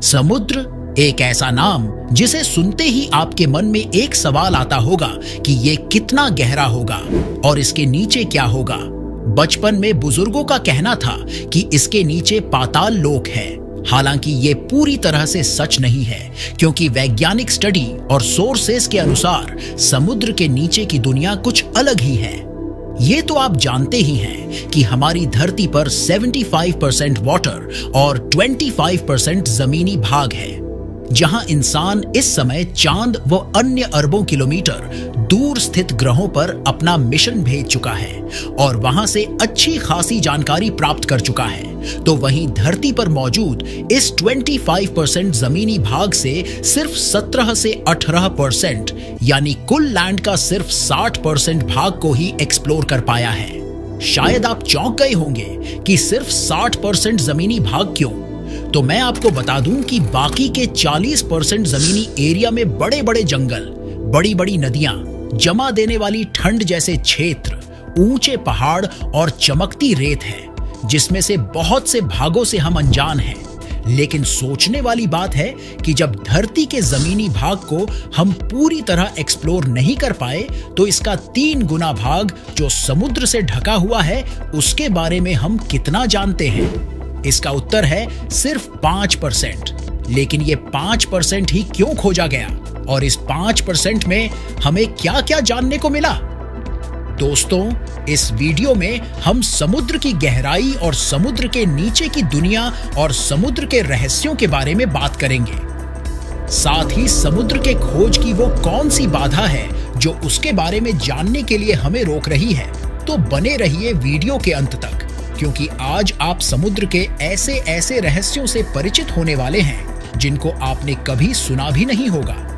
समुद्र एक ऐसा नाम जिसे सुनते ही आपके मन में एक सवाल आता होगा कि ये कितना गहरा होगा और इसके नीचे क्या होगा। बचपन में बुजुर्गों का कहना था कि इसके नीचे पाताल लोक है। हालांकि ये पूरी तरह से सच नहीं है, क्योंकि वैज्ञानिक स्टडी और सोर्सेस के अनुसार समुद्र के नीचे की दुनिया कुछ अलग ही है। ये तो आप जानते ही हैं कि हमारी धरती पर 75% वाटर और 25% जमीनी भाग है, जहां इंसान इस समय चांद व अन्य अरबों किलोमीटर दूर स्थित ग्रहों पर अपना मिशन भेज चुका है और वहां से अच्छी खासी जानकारी प्राप्त कर चुका है। तो वहीं धरती पर मौजूद इस 25% जमीनी भाग से सिर्फ 17 से 18% यानी कुल लैंड का सिर्फ 60% भाग को ही एक्सप्लोर कर पाया है। शायद आप चौंक गए होंगे कि सिर्फ 60% जमीनी भाग क्यों? तो मैं आपको बता दूं कि बाकी के 40% जमीनी एरिया में बड़े बड़े जंगल, बड़ी बड़ी नदियां, जमा देने वाली ठंड जैसे क्षेत्र, ऊंचे पहाड़ और चमकती रेत है, जिसमें से बहुत से भागों से हम अनजान हैं। लेकिन सोचने वाली बात है कि जब धरती के जमीनी भाग को हम पूरी तरह एक्सप्लोर नहीं कर पाए, तो इसका 3 गुना भाग जो समुद्र से ढका हुआ है, उसके बारे में हम कितना जानते हैं? इसका उत्तर है सिर्फ 5%। लेकिन ये 5% ही क्यों खोजा गया और इस 5% में हमें क्या क्या जानने को मिला? दोस्तों, इस वीडियो में हम समुद्र की गहराई और समुद्र के नीचे की दुनिया और समुद्र के रहस्यों के बारे में बात करेंगे। साथ ही समुद्र के खोज की वो कौन सी बाधा है जो उसके बारे में जानने के लिए हमें रोक रही है। तो बने रहिए वीडियो के अंत तक, क्योंकि आज आप समुद्र के ऐसे ऐसे रहस्यों से परिचित होने वाले हैं जिनको आपने कभी सुना भी नहीं होगा।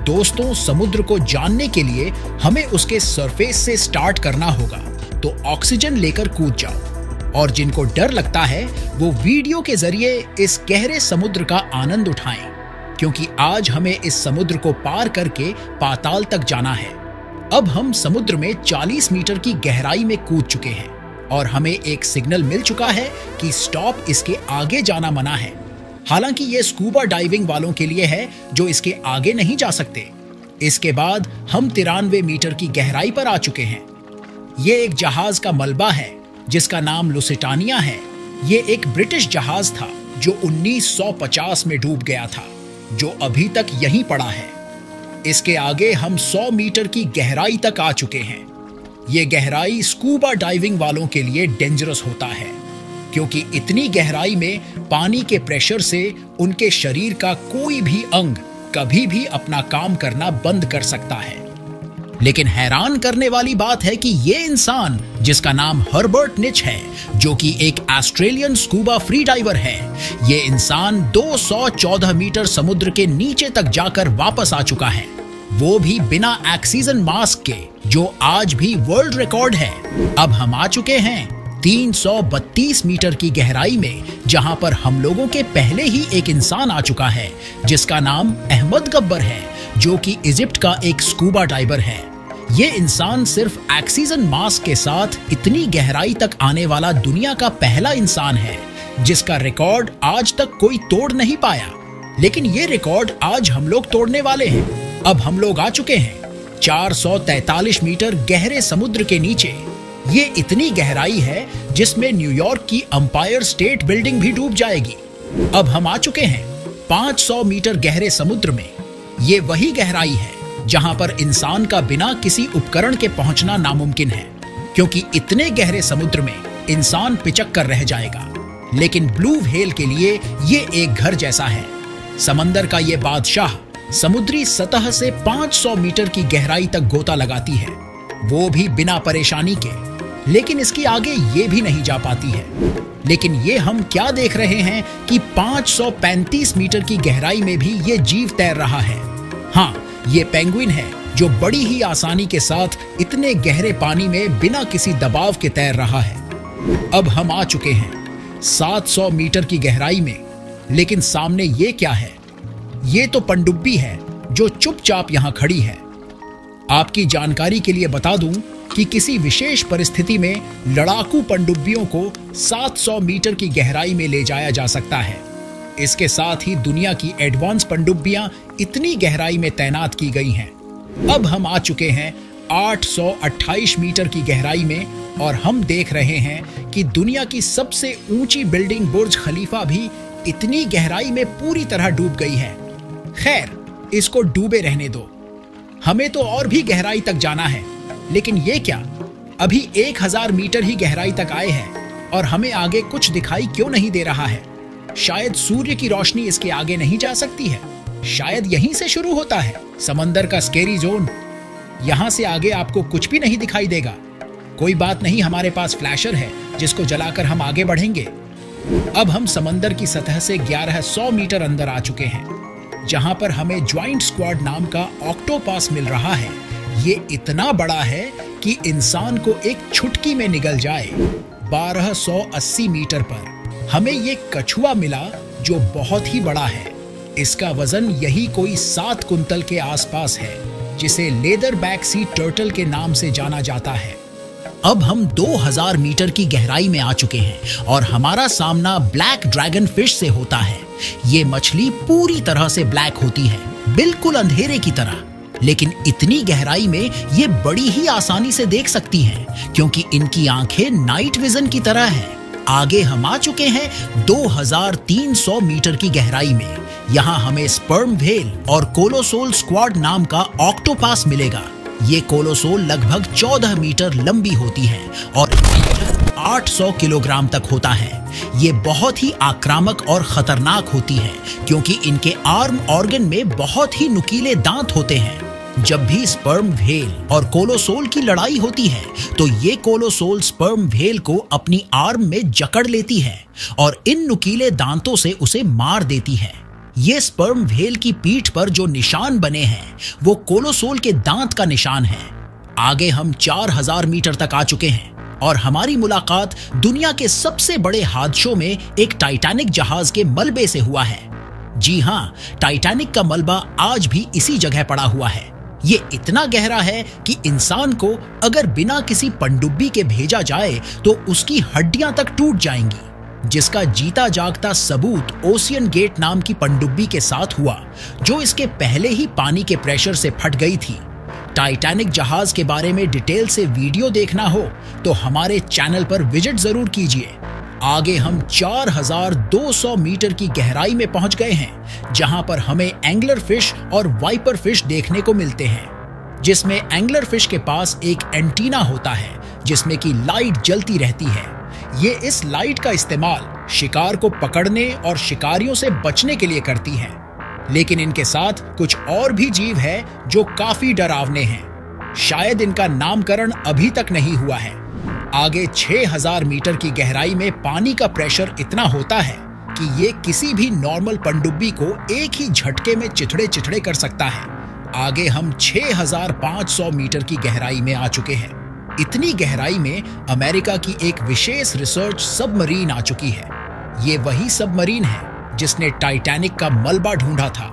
दोस्तों, समुद्र को जानने के लिए हमें उसके सरफेस से स्टार्ट करना होगा, तो ऑक्सीजन लेकर कूद जाओ। और जिनको डर लगता है वो वीडियो के जरिए इस गहरे समुद्र का आनंद उठाएं, क्योंकि आज हमें इस समुद्र को पार करके पाताल तक जाना है। अब हम समुद्र में 40 मीटर की गहराई में कूद चुके हैं और हमें एक सिग्नल मिल चुका है कि स्टॉप, इसके आगे जाना मना है। हालांकि ये स्कूबा डाइविंग वालों के लिए है जो इसके आगे नहीं जा सकते। इसके बाद हम 93 मीटर की गहराई पर आ चुके हैं। ये एक जहाज का मलबा है जिसका नाम लुसिटानिया है। ये एक ब्रिटिश जहाज था जो 1950 में डूब गया था, जो अभी तक यहीं पड़ा है। इसके आगे हम 100 मीटर की गहराई तक आ चुके हैं। ये गहराई स्कूबा डाइविंग वालों के लिए डेंजरस होता है, क्योंकि इतनी गहराई में पानी के प्रेशर से उनके शरीर का कोई भी अंग कभी भी अपना काम करना बंद कर सकता है। लेकिन हैरान करने वाली बात है कि ये इंसान, जिसका नाम हर्बर्ट निच है, जो कि एक ऑस्ट्रेलियन स्कूबा फ्री डाइवर है, ये इंसान 214 मीटर समुद्र के नीचे तक जाकर वापस आ चुका है, वो भी बिना ऑक्सीजन मास्क के, जो आज भी वर्ल्ड रिकॉर्ड है। अब हम आ चुके हैं 332 मीटर की गहराई में, जहां पर हम लोगों के पहले ही एक इंसान आ चुका है जिसका नाम अहमद गब्बर है, जो कि इजिप्ट का एक स्कूबा डाइवर है। ये इंसान सिर्फ ऑक्सीजन मास्क के साथ इतनी गहराई तक आने वाला दुनिया का पहला इंसान है, जिसका रिकॉर्ड आज तक कोई तोड़ नहीं पाया। लेकिन ये रिकॉर्ड आज हम लोग तोड़ने वाले हैं। अब हम लोग आ चुके हैं 443 मीटर गहरे समुद्र के नीचे। ये इतनी गहराई है जिसमें न्यूयॉर्क की अंपायर स्टेट बिल्डिंग भी डूब जाएगी। अब हम आ चुके हैं 500 मीटर गहरे समुद्र में। ये वही गहराई है जहां पर इंसान का बिना किसी उपकरण के पहुंचना नामुमकिन है, क्योंकि इतने गहरे समुद्र में इंसान पिचक कर रह जाएगा। लेकिन ब्लू व्हेल के लिए ये एक घर जैसा है। समंदर का ये बादशाह समुद्री सतह से 500 मीटर की गहराई तक गोता लगाती है, वो भी बिना परेशानी के। लेकिन इसके आगे ये भी नहीं जा पाती है। लेकिन ये हम क्या देख रहे हैं कि 535 मीटर की गहराई में भी ये जीव तैर रहा है। हाँ, ये पेंगुइन है जो बड़ी ही आसानी के साथ इतने गहरे पानी में बिना किसी दबाव के तैर रहा है। अब हम आ चुके हैं 700 मीटर की गहराई में। लेकिन सामने ये क्या है? ये तो पनडुब्बी है जो चुपचाप यहां खड़ी है। आपकी जानकारी के लिए बता दूं कि किसी विशेष परिस्थिति में लड़ाकू पनडुब्बियों को 700 मीटर की गहराई में ले जाया जा सकता है। इसके साथ ही दुनिया की एडवांस पनडुब्बियां इतनी गहराई में तैनात की गई हैं। अब हम आ चुके हैं 828 मीटर की गहराई में और हम देख रहे हैं कि दुनिया की सबसे ऊंची बिल्डिंग बुर्ज खलीफा भी इतनी गहराई में पूरी तरह डूब गई है। खैर, इसको डूबे रहने दो, हमें तो और भी गहराई तक जाना है। लेकिन ये क्या, अभी 1000 मीटर ही गहराई तक आए हैं और हमें आगे कुछ दिखाई क्यों नहीं दे रहा है? शायद सूर्य की रोशनी इसके आगे नहीं जा सकती है। शायद यहीं से शुरू होता है समंदर का स्केरी जोन। यहां से आगे आपको कुछ भी नहीं दिखाई देगा। कोई बात नहीं, हमारे पास फ्लैशर है जिसको जलाकर हम आगे बढ़ेंगे। अब हम समंदर की सतह से 1100 मीटर अंदर आ चुके हैं, जहां पर हमें ज्वाइंट स्क्वाड नाम का ऑक्टोपस मिल रहा है। ये इतना बड़ा है कि इंसान को एक चुटकी में निगल जाए। 1280 मीटर पर हमें ये कछुआ मिला जो बहुत ही बड़ा है। इसका वजन यही कोई 7 कुंतल के आसपास है, जिसे लेदर बैक सी टर्टल के नाम से जाना जाता है। अब हम 2000 मीटर की गहराई में आ चुके हैं और हमारा सामना ब्लैक ड्रैगन फिश से होता है। ये मछली पूरी तरह से ब्लैक होती है, बिल्कुल अंधेरे की तरह, लेकिन इतनी गहराई में ये बड़ी ही आसानी से देख सकती हैं क्योंकि इनकी आंखें नाइट विजन की तरह है। आगे हम आ चुके हैं 2300 मीटर की गहराई में। यहाँ हमें स्पर्म व्हेल और कोलोसोल स्क्वाड नाम का ऑक्टोपस मिलेगा। ये कोलोसोल लगभग 14 मीटर लंबी होती है और 800 किलोग्राम तक होता है। ये बहुत ही आक्रामक और खतरनाक होती है क्योंकि इनके आर्म ऑर्गन में बहुत ही नुकीले दांत होते हैं। जब भी स्पर्म व्हेल और कोलोसोल की लड़ाई होती है तो ये कोलोसोल स्पर्म व्हेल को अपनी आर्म में जकड़ लेती है और इन नुकीले दांतों से उसे मार देती है। ये स्पर्म व्हेल की पीठ पर जो निशान बने हैं वो कोलोसोल के दांत का निशान है। आगे हम 4000 मीटर तक आ चुके हैं और हमारी मुलाकात दुनिया के सबसे बड़े हादसों में एक टाइटैनिक जहाज के मलबे से हुआ है। जी हाँ, टाइटैनिक का मलबा आज भी इसी जगह पड़ा हुआ है। ये इतना गहरा है कि इंसान को अगर बिना किसी पनडुब्बी के भेजा जाए तो उसकी हड्डियां तक टूट जाएंगी, जिसका जीता जागता सबूत ओशियन गेट नाम की पनडुब्बी के साथ हुआ, जो इसके पहले ही पानी के प्रेशर से फट गई थी। टाइटैनिक जहाज के बारे में डिटेल से वीडियो देखना हो तो हमारे चैनल पर विजिट जरूर कीजिए। आगे हम 4200 मीटर की गहराई में पहुंच गए हैं, जहां पर हमें एंगलर फिश और वाइपर फिश देखने को मिलते हैं, जिसमें एंगलर फिश के पास एक एंटीना होता है जिसमें की लाइट जलती रहती है। ये इस लाइट का इस्तेमाल शिकार को पकड़ने और शिकारियों से बचने के लिए करती हैं। लेकिन इनके साथ कुछ और भी जीव है जो काफी डरावने हैं। शायद इनका नामकरण अभी तक नहीं हुआ है। आगे 6000 मीटर की गहराई में पानी का प्रेशर इतना होता है कि ये किसी भी नॉर्मल पनडुब्बी को एक ही झटके में चिथड़े कर सकता है। आगे हम 6500 मीटर की गहराई में आ चुके हैं। इतनी गहराई में अमेरिका की एक विशेष रिसर्च सबमरीन आ चुकी है। ये वही सबमरीन है जिसने टाइटैनिक का मलबा ढूंढा था।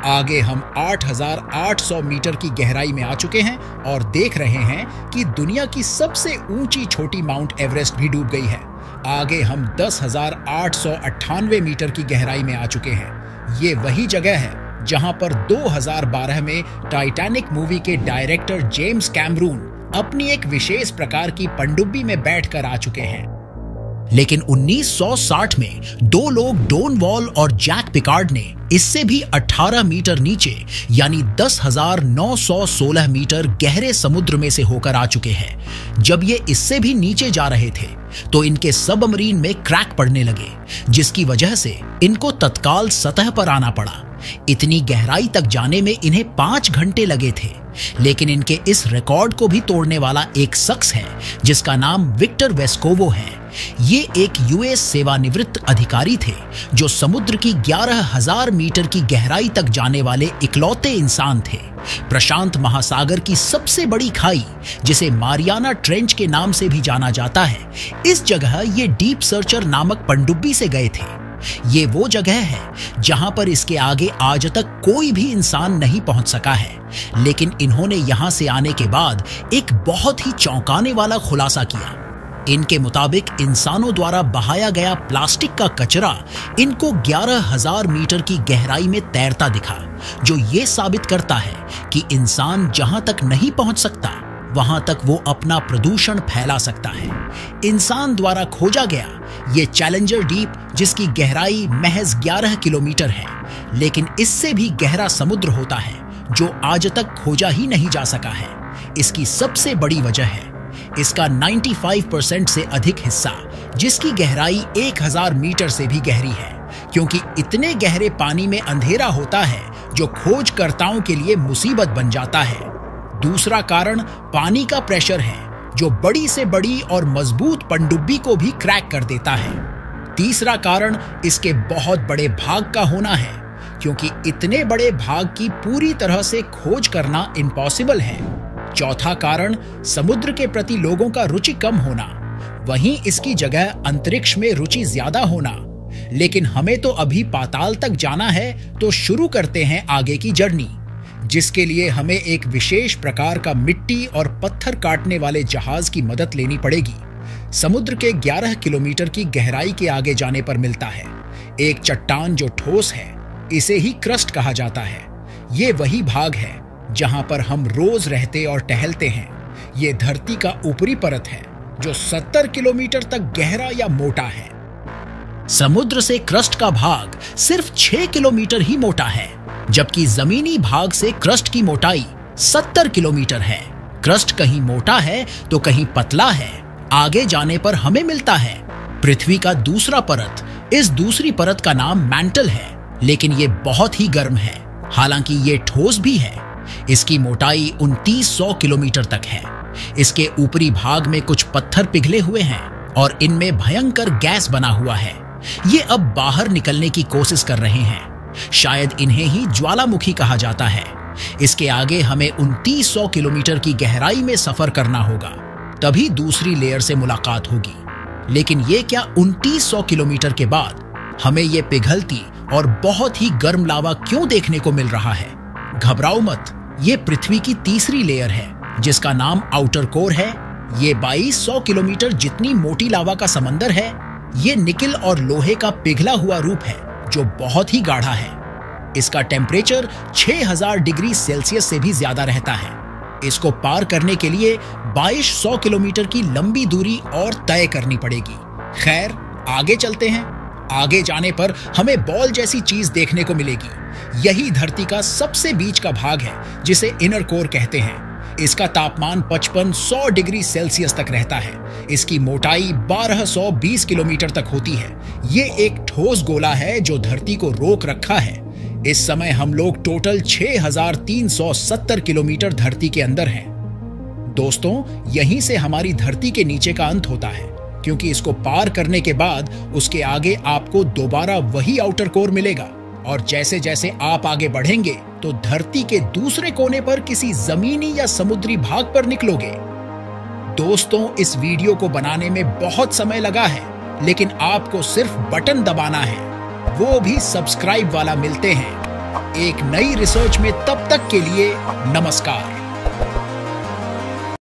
आगे हम 8800 मीटर की गहराई में आ चुके हैं और देख रहे हैं कि दुनिया की सबसे ऊंची छोटी माउंट एवरेस्ट भी डूब गई है। आगे हम 10,898 मीटर की गहराई में आ चुके हैं। ये वही जगह है जहां पर 2012 में टाइटैनिक मूवी के डायरेक्टर जेम्स कैमरून अपनी एक विशेष प्रकार की पनडुब्बी में बैठकर आ चुके हैं। लेकिन 1960 में दो लोग डोन वॉल और जैक पिकार्ड ने इससे भी 18 मीटर नीचे यानी 10,916 मीटर गहरे समुद्र में से होकर आ चुके हैं। जब ये इससे भी नीचे जा रहे थे तो इनके सबमरीन में क्रैक पड़ने लगे, जिसकी वजह से इनको तत्काल सतह पर आना पड़ा। इतनी गहराई तक जाने में इन्हें 5 घंटे लगे थे। लेकिन इनके इस रिकॉर्ड को भी तोड़ने वाला एक शख्स है जिसका नाम विक्टर वेस्कोवो है। ये एक यूएस सेवानिवृत्त अधिकारी थे जो समुद्र की 11,000 मीटर की गहराई तक जाने वाले इकलौते इंसान थे। प्रशांत महासागर की सबसे बड़ी खाई, जिसे मारियाना ट्रेंच के नाम से भी जाना जाता है, इस जगह ये डीप सर्चर नामक पनडुब्बी से गए थे। ये वो जगह है जहां पर इसके आगे आज तक कोई भी इंसान नहीं पहुंच सका है। लेकिन इन्होंने यहां से आने के बाद एक बहुत ही चौंकाने वाला खुलासा किया। इनके मुताबिक इंसानों द्वारा बहाया गया प्लास्टिक का कचरा इनको 11,000 मीटर की गहराई में तैरता दिखा, जो ये साबित करता है कि इंसान जहां तक नहीं पहुंच सकता वहां तक वो अपना प्रदूषण फैला सकता है। इंसान द्वारा खोजा गया ये चैलेंजर डीप, जिसकी गहराई महज 11 किलोमीटर है, लेकिन इससे भी गहरा समुद्र होता है जो आज तक खोजा ही नहीं जा सका है। इसकी सबसे बड़ी वजह है इसका 95% से अधिक हिस्सा, जिसकी गहराई 1000 मीटर से भी गहरी है, क्योंकि इतने गहरे पानी में अंधेरा होता है जो खोजकर्ताओं के लिए मुसीबत बन जाता है। दूसरा कारण पानी का प्रेशर है, जो बड़ी से बड़ी और मजबूत पनडुब्बी को भी क्रैक कर देता है। तीसरा कारण इसके बहुत बड़े भाग का होना है, क्योंकि इतने बड़े भाग की पूरी तरह से खोज करना इम्पॉसिबल है। चौथा कारण समुद्र के प्रति लोगों का रुचि कम होना, वहीं इसकी जगह अंतरिक्ष में रुचि ज्यादा होना। लेकिन हमें तो अभी पाताल तक जाना है, तो शुरू करते हैं आगे की जर्नी, जिसके लिए हमें एक विशेष प्रकार का मिट्टी और पत्थर काटने वाले जहाज की मदद लेनी पड़ेगी। समुद्र के 11 किलोमीटर की गहराई के आगे जाने पर मिलता है एक चट्टान जो ठोस है, इसे ही क्रस्ट कहा जाता है। ये वही भाग है जहां पर हम रोज रहते और टहलते हैं। ये धरती का ऊपरी परत है जो 70 किलोमीटर तक गहरा या मोटा है। समुद्र से क्रस्ट का भाग सिर्फ 6 किलोमीटर ही मोटा है, जबकि जमीनी भाग से क्रस्ट की मोटाई 70 किलोमीटर है। क्रस्ट कहीं मोटा है तो कहीं पतला है। आगे जाने पर हमें मिलता है पृथ्वी का दूसरा परत। इस दूसरी परत का नाम मैंटल है, लेकिन ये बहुत ही गर्म है, हालांकि ये ठोस भी है। इसकी मोटाई 2900 किलोमीटर तक है। इसके ऊपरी भाग में कुछ पत्थर पिघले हुए हैं और इनमें भयंकर गैस बना हुआ है। ये अब बाहर निकलने की कोशिश कर रहे हैं। शायद इन्हें ही ज्वालामुखी कहा जाता है। इसके आगे हमें 2900 किलोमीटर की गहराई में सफर करना होगा, तभी दूसरी लेयर से मुलाकात होगी। लेकिन ये क्या 2900 किलोमीटर के बाद हमें ये पिघलती और बहुत ही गर्म लावा क्यों देखने को मिल रहा है? घबराओ मत, ये पृथ्वी की तीसरी लेयर है, जिसका नाम आउटर कोर है। ये 2200 किलोमीटर जितनी मोटी लावा का समंदर है। ये निकिल और लोहे का पिघला हुआ रूप है जो बहुत ही गाढ़ा है। इसका टेम्परेचर 6000 डिग्री सेल्सियस से भी ज्यादा रहता है। इसको पार करने के लिए 2200 किलोमीटर की लंबी दूरी और तय करनी पड़ेगी। खैर, आगे चलते हैं। आगे जाने पर हमें बॉल जैसी चीज देखने को मिलेगी। यही धरती का सबसे बीच का भाग है, जिसे इनर कोर कहते हैं। इसका तापमान 5500 डिग्री सेल्सियस तक रहता है। इसकी मोटाई 1220 किलोमीटर तक होती है। ये एक ठोस गोला है जो धरती को रोक रखा है। इस समय हम लोग टोटल 6370 किलोमीटर धरती के अंदर हैं। दोस्तों, यहीं से हमारी धरती के नीचे का अंत होता है, क्योंकि इसको पार करने के बाद उसके आगे आपको दोबारा वही आउटर कोर मिलेगा। और जैसे जैसे आप आगे बढ़ेंगे तो धरती के दूसरे कोने पर किसी जमीनी या समुद्री भाग पर निकलोगे। दोस्तों, इस वीडियो को बनाने में बहुत समय लगा है, लेकिन आपको सिर्फ बटन दबाना है, वो भी सब्सक्राइब वाला। मिलते हैं एक नई रिसर्च में, तब तक के लिए नमस्कार।